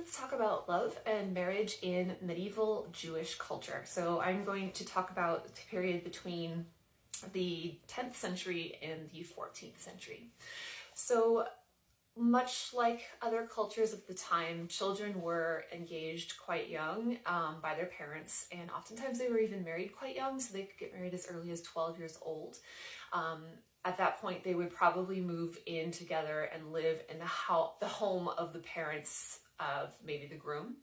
let's talk about love and marriage in medieval Jewish culture. So I'm going to talk about the period between the 10th century and the 14th century. So much like other cultures of the time, children were engaged quite young by their parents, and oftentimes they were even married quite young, so they could get married as early as 12 years old. At that point, they would probably move in together and live in the home of the parents of maybe the groom,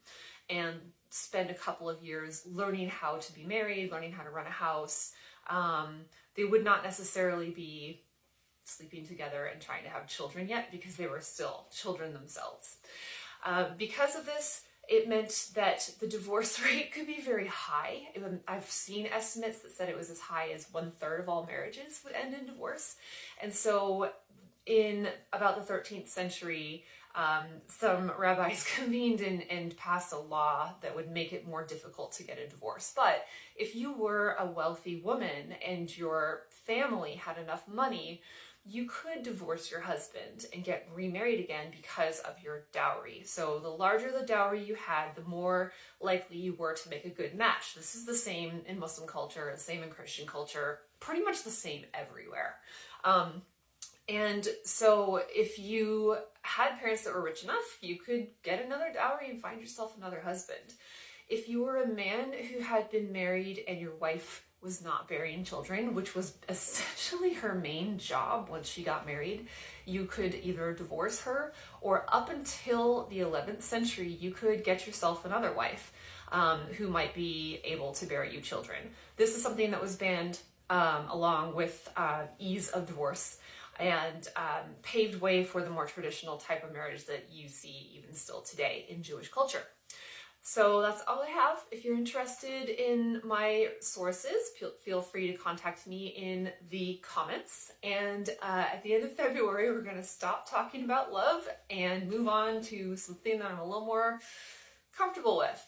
and spend a couple of years learning how to be married, learning how to run a house. They would not necessarily be sleeping together and trying to have children yet, because they were still children themselves. Because of this, it meant that the divorce rate could be very high. I've seen estimates that said it was as high as 1/3 of all marriages would end in divorce. And so in about the 13th century, some rabbis convened and passed a law that would make it more difficult to get a divorce. But if you were a wealthy woman and your family had enough money, you could divorce your husband and get remarried again because of your dowry. So the larger the dowry you had, the more likely you were to make a good match. This is the same in Muslim culture, the same in Christian culture, pretty much the same everywhere. And so if you had parents that were rich enough, you could get another dowry and find yourself another husband. If you were a man who had been married and your wife was not bearing children, which was essentially her main job once she got married, you could either divorce her, or up until the 11th century, you could get yourself another wife who might be able to bear you children. This is something that was banned along with ease of divorce, and paved way for the more traditional type of marriage that you see even still today in Jewish culture. So that's all I have. If you're interested in my sources, feel free to contact me in the comments. And at the end of February, we're going to stop talking about love and move on to something that I'm a little more comfortable with.